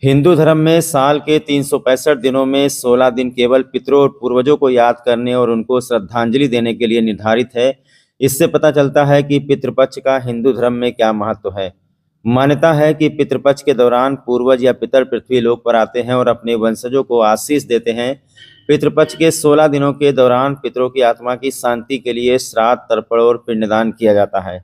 हिंदू धर्म में साल के 365 दिनों में 16 दिन केवल पितरों और पूर्वजों को याद करने और उनको श्रद्धांजलि देने के लिए निर्धारित है। इससे पता चलता है कि पितृपक्ष का हिंदू धर्म में क्या महत्व है। मान्यता है कि पितृपक्ष के दौरान पूर्वज या पितर पृथ्वी लोक पर आते हैं और अपने वंशजों को आशीष देते हैं। पितृपक्ष के 16 दिनों के दौरान पितरों की आत्मा की शांति के लिए श्राद्ध, तर्पण और पिंडदान किया जाता है।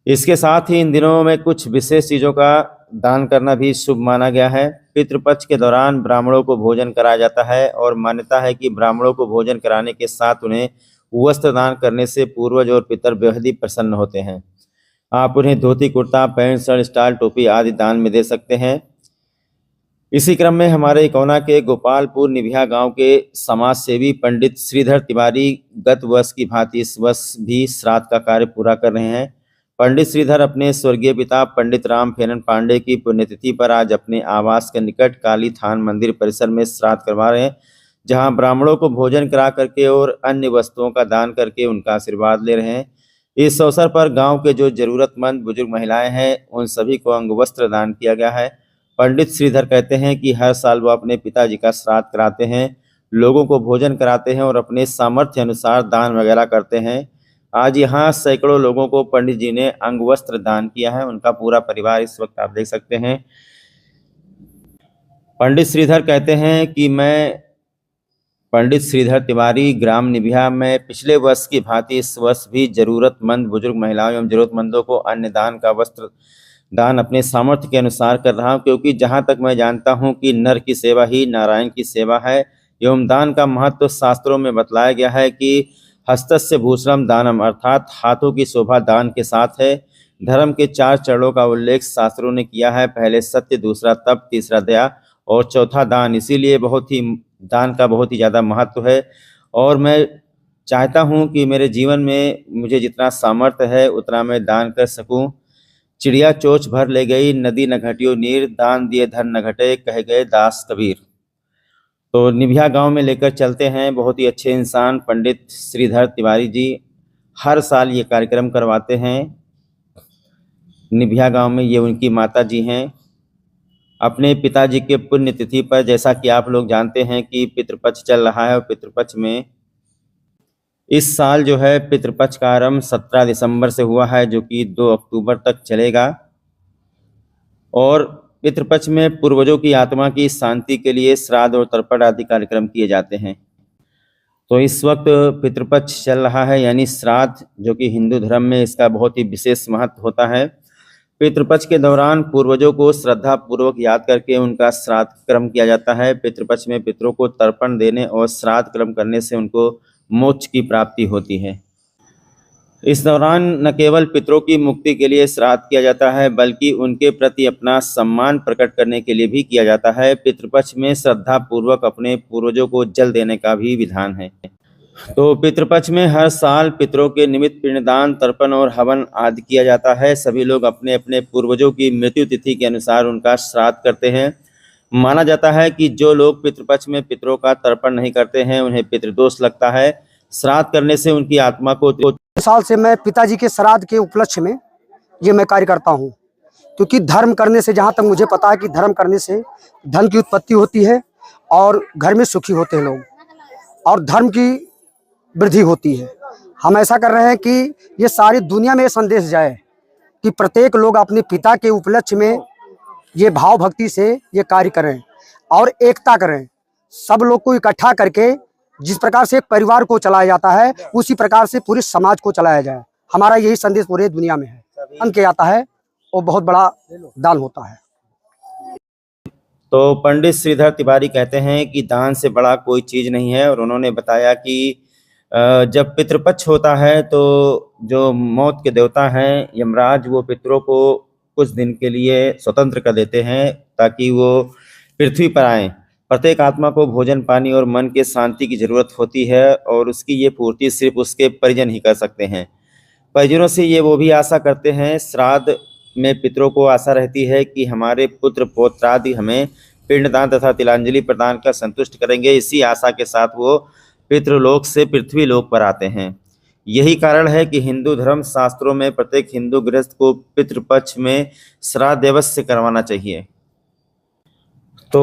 इसके साथ ही इन दिनों में कुछ विशेष चीज़ों का दान करना भी शुभ माना गया है। पितृपक्ष के दौरान ब्राह्मणों को भोजन कराया जाता है और मान्यता है कि ब्राह्मणों को भोजन कराने के साथ उन्हें वस्त्र दान करने से पूर्वज और पितर बेहद ही प्रसन्न होते हैं। आप उन्हें धोती, कुर्ता, पैंट, शर्ट, स्टाइल, टोपी आदि दान में दे सकते हैं। इसी क्रम में हमारे इकौना के गोपालपुर निभिया गांव के समाज सेवी पंडित श्रीधर तिवारी गत वर्ष की भांति इस वर्ष भी श्राद्ध का कार्य पूरा कर रहे हैं। पंडित श्रीधर अपने स्वर्गीय पिता पंडित राम फेनन पांडे की पुण्यतिथि पर आज अपने आवास के निकट काली थान मंदिर परिसर में श्राद्ध करवा रहे हैं, जहां ब्राह्मणों को भोजन करा करके और अन्य वस्तुओं का दान करके उनका आशीर्वाद ले रहे हैं। इस अवसर पर गांव के जो जरूरतमंद बुजुर्ग महिलाएं हैं उन सभी को अंगवस्त्र दान किया गया है। पंडित श्रीधर कहते हैं कि हर साल वो अपने पिताजी का श्राद्ध कराते हैं, लोगों को भोजन कराते हैं और अपने सामर्थ्य अनुसार दान वगैरह करते हैं। आज यहाँ सैकड़ों लोगों को पंडित जी ने अंगवस्त्र दान किया है। उनका पूरा परिवार इस वक्त आप देख सकते हैं। पंडित श्रीधर कहते हैं कि मैं पंडित श्रीधर तिवारी ग्राम निभिया में पिछले वर्ष की भांति इस वर्ष भी जरूरतमंद बुजुर्ग महिलाओं एवं जरूरतमंदों को अन्न दान का वस्त्र दान अपने सामर्थ्य के अनुसार कर रहा हूँ, क्योंकि जहाँ तक मैं जानता हूँ कि नर की सेवा ही नारायण की सेवा है एवं दान का महत्व शास्त्रों में बतलाया गया है कि हस्तस्य भूषणम दानम, अर्थात हाथों की शोभा दान के साथ है। धर्म के 4 चरणों का उल्लेख शास्त्रों ने किया है, पहले सत्य, दूसरा तप, तीसरा दया और चौथा दान। इसीलिए दान का बहुत ही ज़्यादा महत्व है और मैं चाहता हूं कि मेरे जीवन में मुझे जितना सामर्थ्य है उतना मैं दान कर सकूं। चिड़िया चोंच भर ले गई, नदी न घटियो नीर, दान दिए धन न घटे, कह गए दास कबीर। तो निभिया गांव में लेकर चलते हैं। बहुत ही अच्छे इंसान पंडित श्रीधर तिवारी जी हर साल ये कार्यक्रम करवाते हैं। निभिया गांव में ये उनकी माता जी हैं। अपने पिताजी के पुण्यतिथि पर, जैसा कि आप लोग जानते हैं कि पितृपक्ष चल रहा है और पितृपक्ष में इस साल जो है पितृपक्ष का आरंभ 17 दिसंबर से हुआ है, जो कि 2 अक्टूबर तक चलेगा। और पितृपक्ष में पूर्वजों की आत्मा की शांति के लिए श्राद्ध और तर्पण आदि कार्यक्रम किए जाते हैं। तो इस वक्त पितृपक्ष चल रहा है, यानी श्राद्ध, जो कि हिंदू धर्म में इसका बहुत ही विशेष महत्व होता है। पितृपक्ष के दौरान पूर्वजों को श्रद्धा पूर्वक याद करके उनका श्राद्ध क्रम किया जाता है। पितृपक्ष में पितरों को तर्पण देने और श्राद्ध क्रम करने से उनको मोक्ष की प्राप्ति होती है। इस दौरान न केवल पितरों की मुक्ति के लिए श्राद्ध किया जाता है, बल्कि उनके प्रति अपना सम्मान प्रकट करने के लिए भी किया जाता है। पितृपक्ष में श्रद्धा पूर्वक अपने पूर्वजों को जल देने का भी विधान है। तो पितृपक्ष में हर साल पितरों के निमित्त पिंडदान, तर्पण और हवन आदि किया जाता है। सभी लोग अपने अपने पूर्वजों की मृत्यु तिथि के अनुसार उनका श्राद्ध करते हैं। माना जाता है कि जो लोग पितृपक्ष में पितरों का तर्पण नहीं करते हैं उन्हें पितृदोष लगता है। श्राद्ध करने से उनकी आत्मा को साल से मैं पिताजी के श्राद्ध के उपलक्ष्य में ये मैं कार्य करता हूँ, क्योंकि धर्म करने से, जहाँ तक मुझे पता है कि धर्म करने से धन की उत्पत्ति होती है और घर में सुखी होते हैं लोग और धर्म की वृद्धि होती है। हम ऐसा कर रहे हैं कि ये सारी दुनिया में ये संदेश जाए कि प्रत्येक लोग अपने पिता के उपलक्ष्य में ये भाव भक्ति से ये कार्य करें और एकता करें। सब लोग को इकट्ठा करके जिस प्रकार से परिवार को चलाया जाता है उसी प्रकार से पूरे समाज को चलाया जाए। हमारा यही संदेश पूरे दुनिया में है। दान किया जाता है और बहुत बड़ा दान होता है। तो पंडित श्रीधर तिवारी कहते हैं कि दान से बड़ा कोई चीज़ नहीं है और उन्होंने बताया कि जब पितृपक्ष होता है तो जो मौत के देवता हैं यमराज, वो पितरों को कुछ दिन के लिए स्वतंत्र कर देते हैं ताकि वो पृथ्वी पर आएँ। प्रत्येक आत्मा को भोजन, पानी और मन के शांति की जरूरत होती है और उसकी ये पूर्ति सिर्फ उसके परिजन ही कर सकते हैं। परिजनों से ये वो भी आशा करते हैं। श्राद्ध में पितरों को आशा रहती है कि हमारे पुत्र पौत्रादि हमें पिंडदान तथा तिलांजलि प्रदान कर संतुष्ट करेंगे। इसी आशा के साथ वो पितृलोक से पृथ्वी लोक पर आते हैं। यही कारण है कि हिंदू धर्म शास्त्रों में प्रत्येक हिंदू गृहस्थ को पितृपक्ष में श्राद्ध अवश्य करवाना चाहिए। तो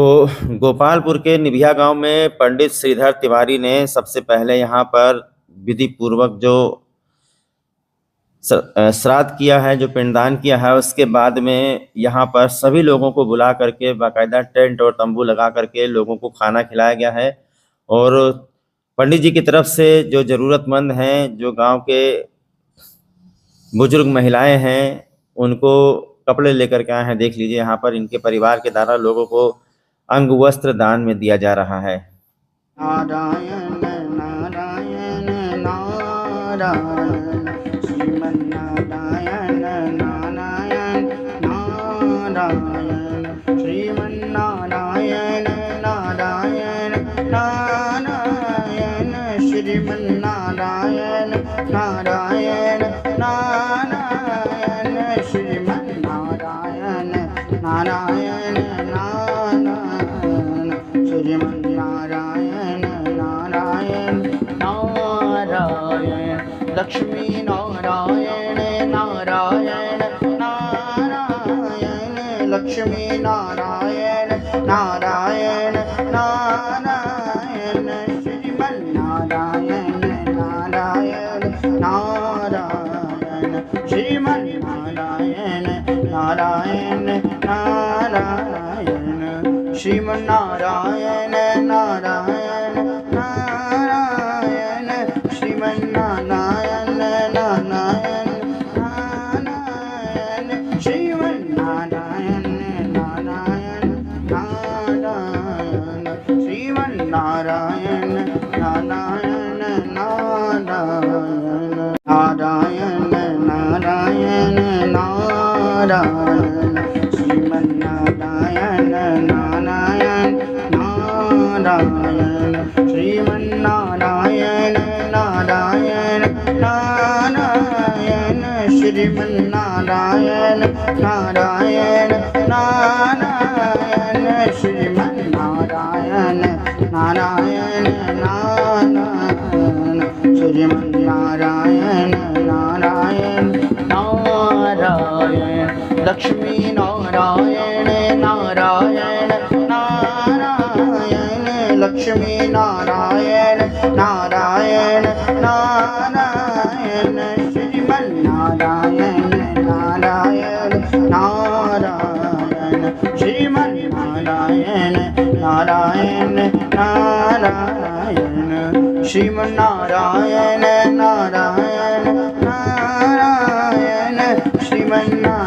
गोपालपुर के निभिया गांव में पंडित श्रीधर तिवारी ने सबसे पहले यहाँ पर विधि पूर्वक जो श्राद्ध किया है, जो पिंडदान किया है, उसके बाद में यहाँ पर सभी लोगों को बुला करके बाकायदा टेंट और तंबू लगा करके लोगों को खाना खिलाया गया है। और पंडित जी की तरफ से जो ज़रूरतमंद हैं, जो गांव के बुजुर्ग महिलाएं हैं, उनको कपड़े लेकर के आए हैं। देख लीजिए यहाँ पर इनके परिवार के द्वारा लोगों को अंग वस्त्र दान में दिया जा रहा है। नारायण नारायण नारायण श्रीमन्नारायण नारायण नारायण श्रीमन्नारायण नारायण नारायण श्रीमन्नारायण नारायण नारायण श्रीमन्नारायण नारायण नारायण श्रीमन्नारायण नारायण नारायण लक्ष्मी नारायण नारायण नारायण लक्ष्मी नारायण नारायण नारायण श्रीमन्नारायण नारायण नारायण श्रीमन्नारायण नारायण नारायण श्रीमन्नारायण नारायण नारायण श्रीमन्नारायण नारायण नारायण श्रीमन्नारायण नारायण नारायण श्रीमन्नारायण नारायण नारायण नारायण नारायण नारायण श्रीमन्नारायण नारायण नारायण श्रीमन्नारायण नारायण नारायण श्रीमन्नारायण नारायण नारायण श्रीमन्नारायण नारायण नारायण श्रीमन्नारायण नारायण नारायण लक्ष्मी नारायण नारायण नारायण लक्ष्मी नारायण नारायण नारायण श्रीमन्नारायण नारायण नारायण श्रीमन्नारायण नारायण नारायण श्रीमन्नारायण नारायण नारायण श्रीमन्नारायण